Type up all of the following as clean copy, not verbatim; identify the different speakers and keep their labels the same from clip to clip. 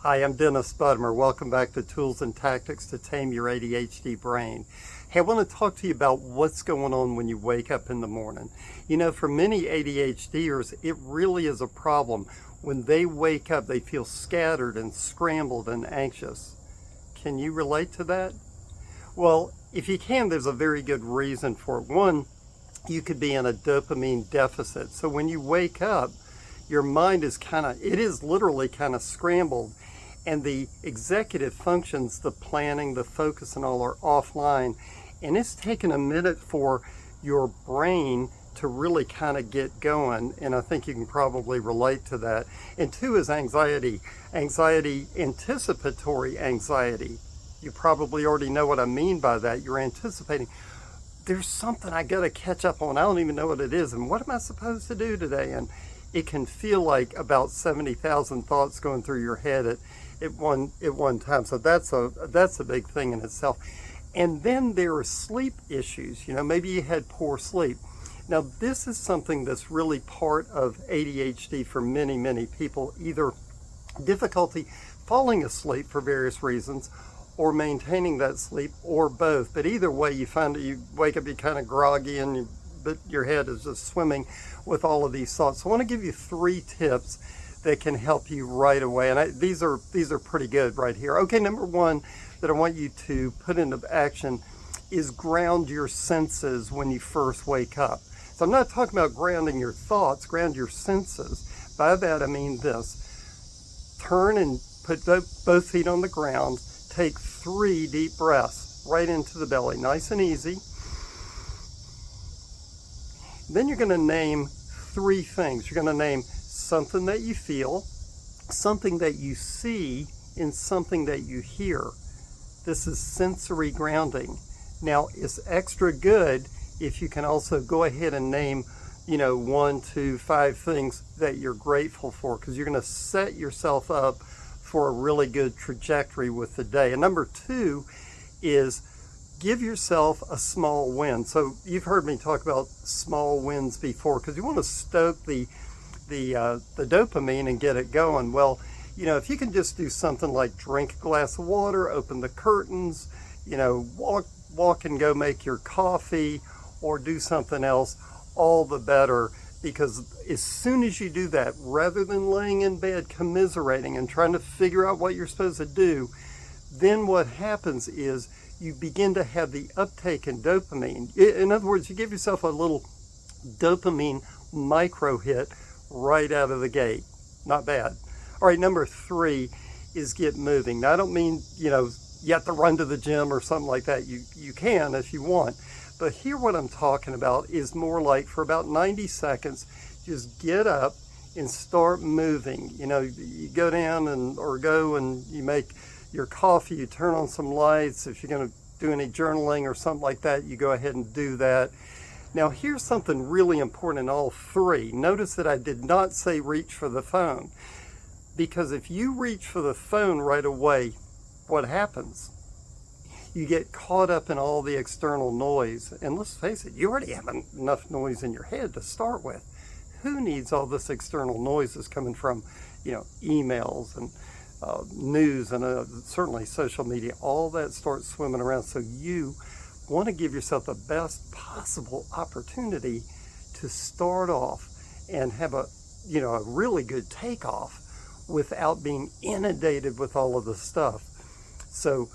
Speaker 1: Hi, I'm Dennis Buttimer. Welcome back to Tools and Tactics to Tame Your ADHD Brain. Hey, I want to talk to you about what's going on when you wake up in the morning. You know, for many ADHDers, it really is a problem. When they wake up, they feel scattered and scrambled and anxious. Can you relate to that? Well, if you can, there's a very good reason for it. One, you could be in a dopamine deficit. So when you wake up, your mind is literally kind of scrambled, and the executive functions, the planning, the focus, and all are offline. And it's taken a minute for your brain to really kind of get going. And I think you can probably relate to that. And two is anxiety. Anxiety, anticipatory anxiety. You probably already know what I mean by that. You're anticipating, there's something I got to catch up on. I don't even know what it is. And what am I supposed to do today? And it can feel like about 70,000 thoughts going through your head at one time. So that's a big thing in itself. And then there are sleep issues. You know, maybe you had poor sleep. Now, this is something that's really part of ADHD for many, many people, either difficulty falling asleep for various reasons or maintaining that sleep, or both. But either way, you find that you wake up, you're kind of groggy, and your head is just swimming with all of these thoughts. So I want to give you 3 tips that can help you right away. And these are pretty good right here. Okay, number 1 that I want you to put into action is ground your senses when you first wake up. So I'm not talking about grounding your thoughts, ground your senses. By that I mean this. Turn and put both feet on the ground. Take 3 deep breaths right into the belly, nice and easy. Then you're going to name 3 things. You're going to name something that you feel, something that you see, and something that you hear. This is sensory grounding. Now, it's extra good if you can also go ahead and name, 1, 2, 5 things that you're grateful for, because you're going to set yourself up for a really good trajectory with the day. And number 2 is give yourself a small win. So you've heard me talk about small wins before, because you want to stoke the dopamine and get it going. Well, if you can just do something like drink a glass of water, open the curtains, walk and go make your coffee, or do something else, all the better. Because as soon as you do that, rather than laying in bed commiserating and trying to figure out what you're supposed to do, then what happens is you begin to have the uptake in dopamine. In other words, you give yourself a little dopamine micro hit right out of the gate. Not bad. All right, number 3 is get moving. Now, I don't mean, you have to run to the gym or something like that. You can if you want. But here what I'm talking about is more like for about 90 seconds, just get up and start moving. You go down or go and you make your coffee, you turn on some lights. If you're going to do any journaling or something like that, you go ahead and do that. Now, here's something really important in all 3. Notice that I did not say reach for the phone, because if you reach for the phone right away, what happens? You get caught up in all the external noise. And let's face it, you already have enough noise in your head to start with. Who needs all this external noise that's coming from, emails and news and certainly social media? All that starts swimming around. So you want to give yourself the best possible opportunity to start off and have a really good takeoff without being inundated with all of the stuff. So,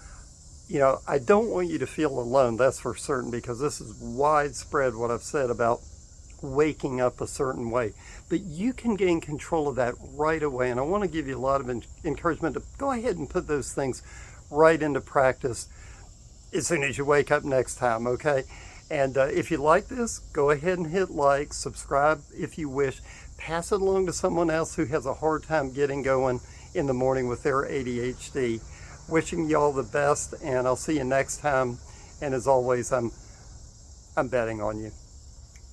Speaker 1: I don't want you to feel alone, that's for certain, because this is widespread what I've said about waking up a certain way. But you can gain control of that right away. And I want to give you a lot of encouragement to go ahead and put those things right into practice as soon as you wake up next time, okay? And if you like this, go ahead and hit like, subscribe if you wish. Pass it along to someone else who has a hard time getting going in the morning with their ADHD. Wishing you all the best, and I'll see you next time. And as always, I'm betting on you.